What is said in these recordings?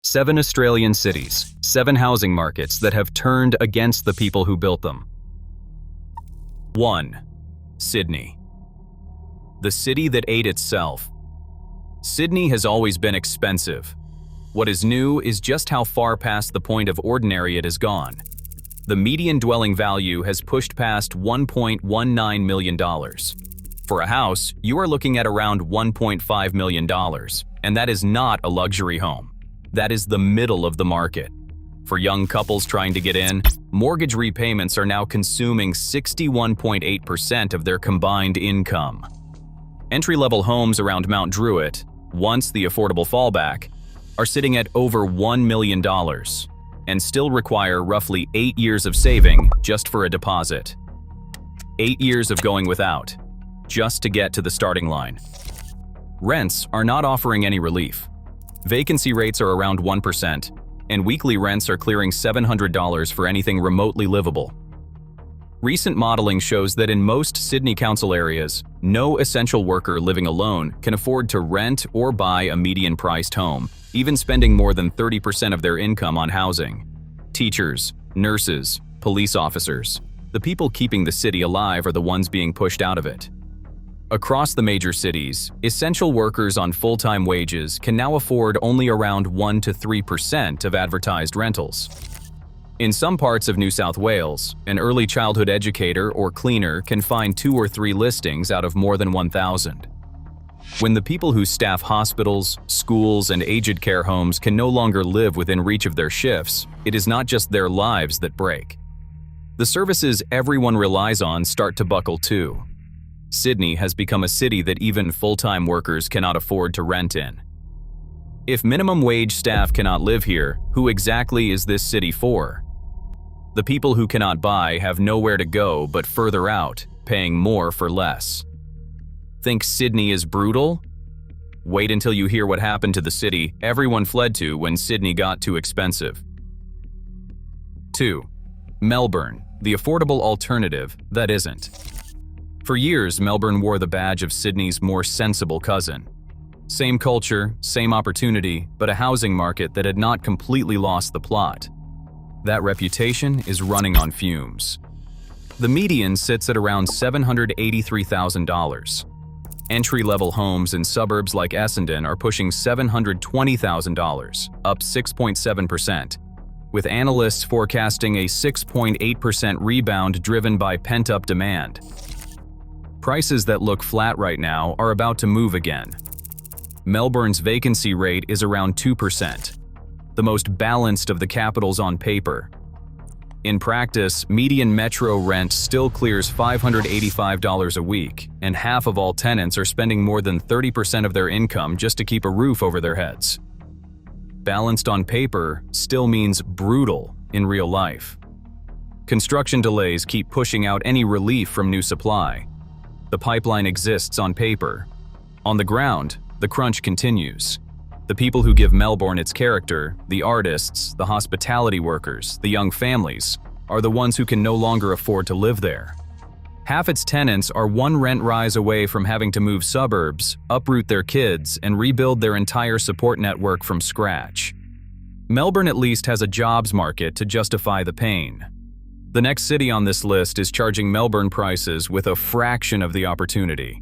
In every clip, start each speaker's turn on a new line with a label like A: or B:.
A: 7 Australian cities, 7 housing markets that have turned against the people who built them. 1. Sydney. The city that ate itself. Sydney has always been expensive. What is new is just how far past the point of ordinary it has gone. The median dwelling value has pushed past $1.19 million. For a house, you are looking at around $1.5 million, and that is not a luxury home. That is the middle of the market. For young couples trying to get in, mortgage repayments are now consuming 61.8% of their combined income. Entry-level homes around Mount Druitt, once the affordable fallback, are sitting at over $1 million and still require roughly 8 years of saving just for a deposit. 8 years of going without, just to get to the starting line. Rents are not offering any relief. Vacancy rates are around 1%, and weekly rents are clearing $700 for anything remotely livable. Recent modeling shows that in most Sydney Council areas, no essential worker living alone can afford to rent or buy a median-priced home, even spending more than 30% of their income on housing. Teachers, nurses, police officers, the people keeping the city alive are the ones being pushed out of it. Across the major cities, essential workers on full-time wages can now afford only around 1 to 3% of advertised rentals. In some parts of New South Wales, an early childhood educator or cleaner can find 2 or 3 listings out of more than 1,000. When the people who staff hospitals, schools, and aged care homes can no longer live within reach of their shifts, it is not just their lives that break. The services everyone relies on start to buckle too. Sydney has become a city that even full-time workers cannot afford to rent in. If minimum wage staff cannot live here, who exactly is this city for? The people who cannot buy have nowhere to go but further out, paying more for less. Think Sydney is brutal? Wait until you hear what happened to the city everyone fled to when Sydney got too expensive. 2. Melbourne, the affordable alternative that isn't. For years, Melbourne wore the badge of Sydney's more sensible cousin. Same culture, same opportunity, but a housing market that had not completely lost the plot. That reputation is running on fumes. The median sits at around $783,000. Entry-level homes in suburbs like Essendon are pushing $720,000, up 6.7%, with analysts forecasting a 6.8% rebound driven by pent-up demand. Prices that look flat right now are about to move again. Melbourne's vacancy rate is around 2%, the most balanced of the capitals on paper. In practice, median metro rent still clears $585 a week, and half of all tenants are spending more than 30% of their income just to keep a roof over their heads. Balanced on paper still means brutal in real life. Construction delays keep pushing out any relief from new supply. The pipeline exists on paper. On the ground, the crunch continues. The people who give Melbourne its character, the artists, the hospitality workers, the young families, are the ones who can no longer afford to live there. Half its tenants are one rent rise away from having to move suburbs, uproot their kids, and rebuild their entire support network from scratch. Melbourne at least has a jobs market to justify the pain. The next city on this list is charging Melbourne prices with a fraction of the opportunity.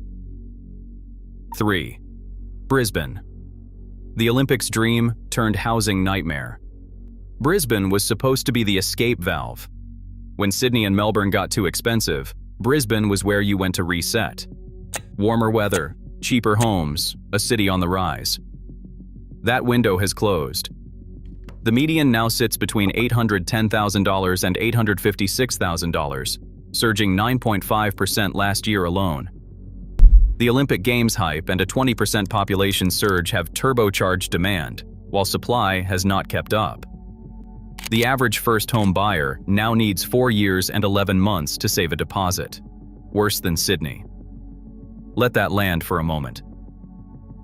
A: 3. Brisbane. The Olympics dream turned housing nightmare. Brisbane was supposed to be the escape valve. When Sydney and Melbourne got too expensive, Brisbane was where you went to reset. Warmer weather, cheaper homes, a city on the rise. That window has closed. The median now sits between $810,000 and $856,000, surging 9.5% last year alone. The Olympic Games hype and a 20% population surge have turbocharged demand, while supply has not kept up. The average first-home buyer now needs 4 years and 11 months to save a deposit. Worse than Sydney. Let that land for a moment.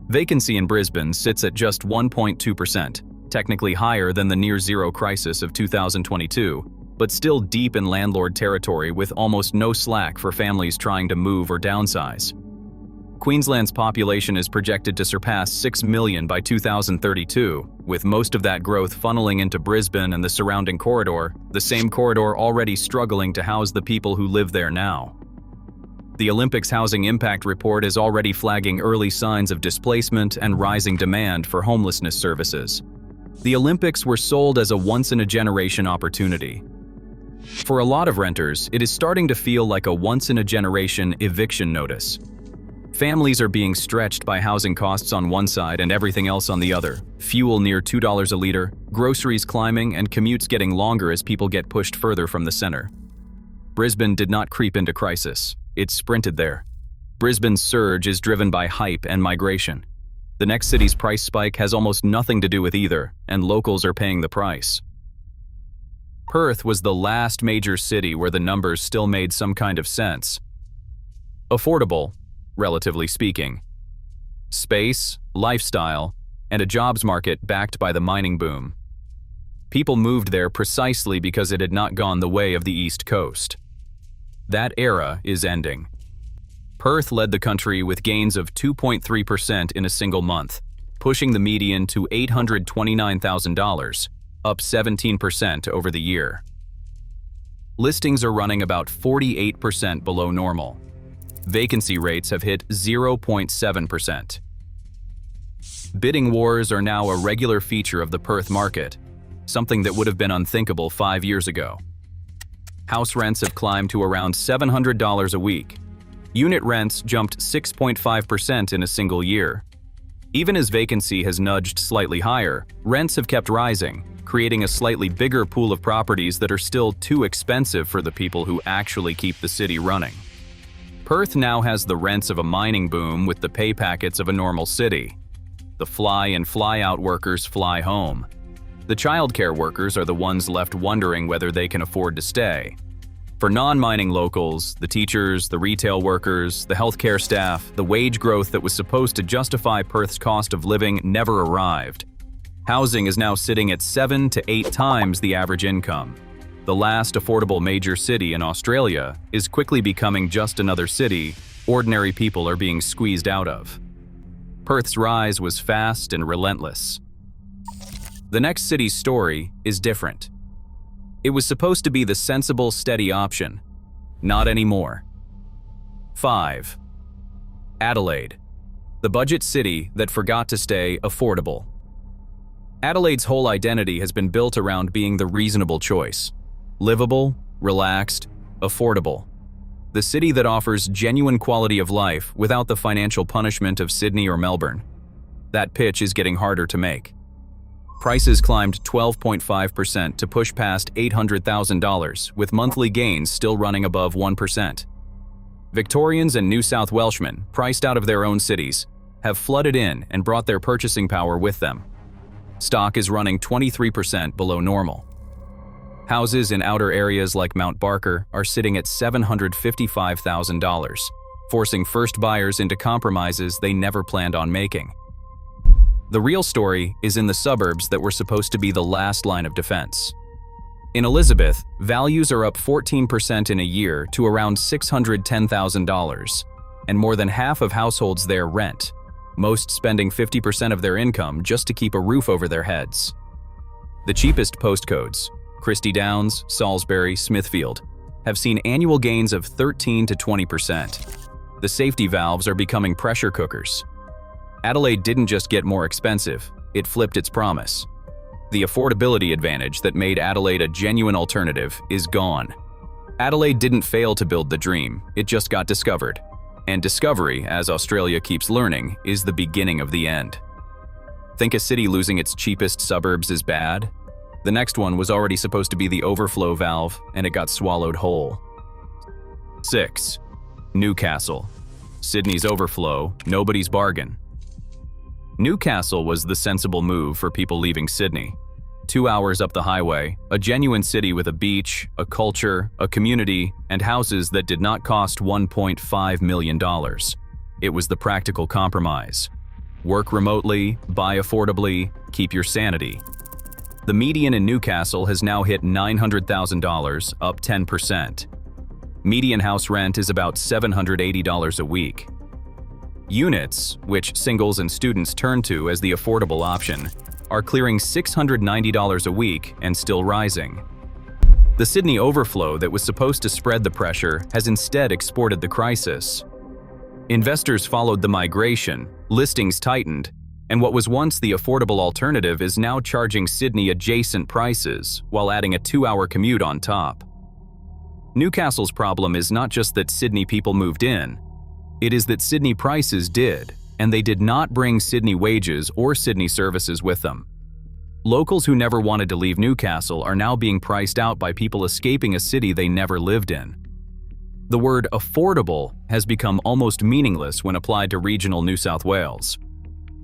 A: Vacancy in Brisbane sits at just 1.2%, technically higher than the near-zero crisis of 2022, but still deep in landlord territory with almost no slack for families trying to move or downsize. Queensland's population is projected to surpass 6 million by 2032, with most of that growth funneling into Brisbane and the surrounding corridor, the same corridor already struggling to house the people who live there now. The Olympics Housing Impact Report is already flagging early signs of displacement and rising demand for homelessness services. The Olympics were sold as a once-in-a-generation opportunity. For a lot of renters, it is starting to feel like a once-in-a-generation eviction notice. Families are being stretched by housing costs on one side and everything else on the other. Fuel near $2 a liter, groceries climbing, and commutes getting longer as people get pushed further from the center. Brisbane did not creep into crisis. It sprinted there. Brisbane's surge is driven by hype and migration. The next city's price spike has almost nothing to do with either, and locals are paying the price. Perth was the last major city where the numbers still made some kind of sense. Affordable, relatively speaking. Space, lifestyle, and a jobs market backed by the mining boom. People moved there precisely because it had not gone the way of the East Coast. That era is ending. Perth led the country with gains of 2.3% in a single month, pushing the median to $829,000, up 17% over the year. Listings are running about 48% below normal. Vacancy rates have hit 0.7%. Bidding wars are now a regular feature of the Perth market, something that would have been unthinkable 5 years ago. House rents have climbed to around $700 a week. Unit rents jumped 6.5% in a single year. Even as vacancy has nudged slightly higher, rents have kept rising, creating a slightly bigger pool of properties that are still too expensive for the people who actually keep the city running. Perth now has the rents of a mining boom with the pay packets of a normal city. The fly and fly out workers fly home. The childcare workers are the ones left wondering whether they can afford to stay. For non-mining locals, the teachers, the retail workers, the healthcare staff, the wage growth that was supposed to justify Perth's cost of living never arrived. Housing is now sitting at 7 to 8 times the average income. The last affordable major city in Australia is quickly becoming just another city ordinary people are being squeezed out of. Perth's rise was fast and relentless. The next city's story is different. It was supposed to be the sensible, steady option. Not anymore. 5. Adelaide, the budget city that forgot to stay affordable. Adelaide's whole identity has been built around being the reasonable choice. Livable, relaxed, affordable. The city that offers genuine quality of life without the financial punishment of Sydney or Melbourne. That pitch is getting harder to make. Prices climbed 12.5% to push past $800,000, with monthly gains still running above 1%. Victorians and New South Welshmen, priced out of their own cities, have flooded in and brought their purchasing power with them. Stock is running 23% below normal. Houses in outer areas like Mount Barker are sitting at $755,000, forcing first buyers into compromises they never planned on making. The real story is in the suburbs that were supposed to be the last line of defense. In Elizabeth, values are up 14% in a year to around $610,000, and more than half of households there rent, most spending 50% of their income just to keep a roof over their heads. The cheapest postcodes, Christie Downs, Salisbury, Smithfield, have seen annual gains of 13 to 20%. The safety valves are becoming pressure cookers. Adelaide didn't just get more expensive, it flipped its promise. The affordability advantage that made Adelaide a genuine alternative is gone. Adelaide didn't fail to build the dream, it just got discovered. And discovery, as Australia keeps learning, is the beginning of the end. Think a city losing its cheapest suburbs is bad? The next one was already supposed to be the overflow valve, and it got swallowed whole. 6. Newcastle. Sydney's overflow, nobody's bargain. Newcastle was the sensible move for people leaving Sydney. 2 hours up the highway, a genuine city with a beach, a culture, a community, and houses that did not cost $1.5 million. It was the practical compromise. Work remotely, buy affordably, keep your sanity. The median in Newcastle has now hit $900,000, up 10%. Median house rent is about $780 a week. Units, which singles and students turn to as the affordable option, are clearing $690 a week and still rising. The Sydney overflow that was supposed to spread the pressure has instead exported the crisis. Investors followed the migration, listings tightened, and what was once the affordable alternative is now charging Sydney adjacent prices while adding a 2-hour commute on top. Newcastle's problem is not just that Sydney people moved in, it is that Sydney prices did, and they did not bring Sydney wages or Sydney services with them. Locals who never wanted to leave Newcastle are now being priced out by people escaping a city they never lived in. The word affordable has become almost meaningless when applied to regional New South Wales.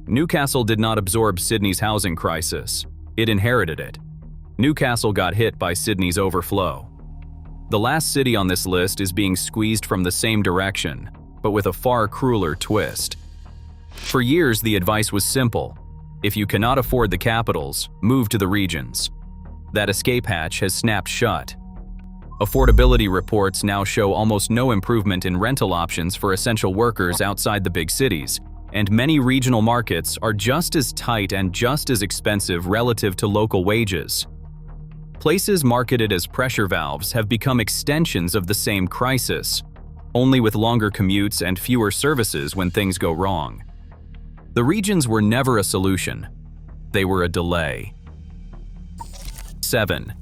A: Newcastle did not absorb Sydney's housing crisis, it inherited it. Newcastle got hit by Sydney's overflow. The last city on this list is being squeezed from the same direction, but with a far crueler twist. For years, the advice was simple. If you cannot afford the capitals, move to the regions. That escape hatch has snapped shut. Affordability reports now show almost no improvement in rental options for essential workers outside the big cities, and many regional markets are just as tight and just as expensive relative to local wages. Places marketed as pressure valves have become extensions of the same crisis, only with longer commutes and fewer services when things go wrong. The regions were never a solution. They were a delay. 7.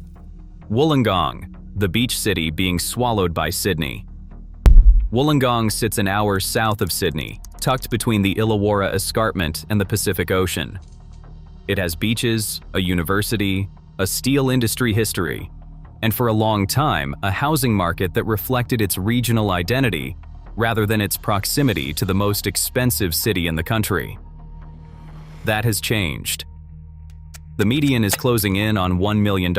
A: Wollongong, the beach city being swallowed by Sydney. Wollongong sits an hour south of Sydney, tucked between the Illawarra Escarpment and the Pacific Ocean. It has beaches, a university, a steel industry history, and for a long time, a housing market that reflected its regional identity rather than its proximity to the most expensive city in the country. That has changed. The median is closing in on $1 million.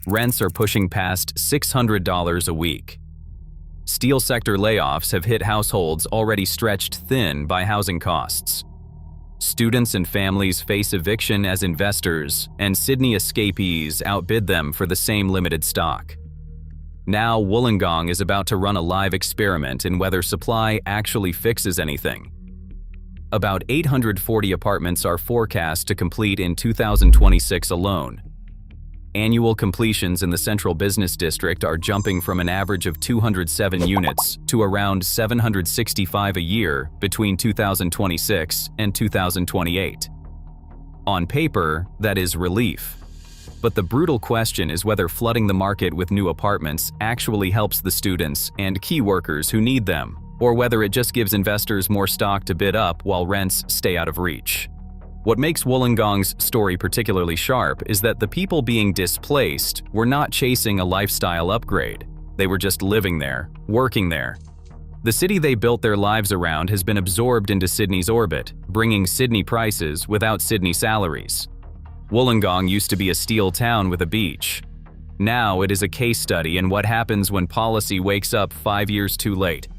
A: Rents are pushing past $600 a week. Steel sector layoffs have hit households already stretched thin by housing costs. Students and families face eviction as investors, and Sydney escapees outbid them for the same limited stock. Now Wollongong is about to run a live experiment in whether supply actually fixes anything. About 840 apartments are forecast to complete in 2026 alone. Annual completions in the Central Business District are jumping from an average of 207 units to around 765 a year between 2026 and 2028. On paper, that is relief. But the brutal question is whether flooding the market with new apartments actually helps the students and key workers who need them, or whether it just gives investors more stock to bid up while rents stay out of reach. What makes Wollongong's story particularly sharp is that the people being displaced were not chasing a lifestyle upgrade. They were just living there, working there. The city they built their lives around has been absorbed into Sydney's orbit, bringing Sydney prices without Sydney salaries. Wollongong used to be a steel town with a beach. Now it is a case study in what happens when policy wakes up 5 years too late.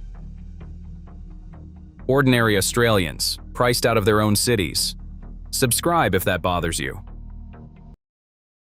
A: Ordinary Australians, priced out of their own cities. Subscribe if that bothers you.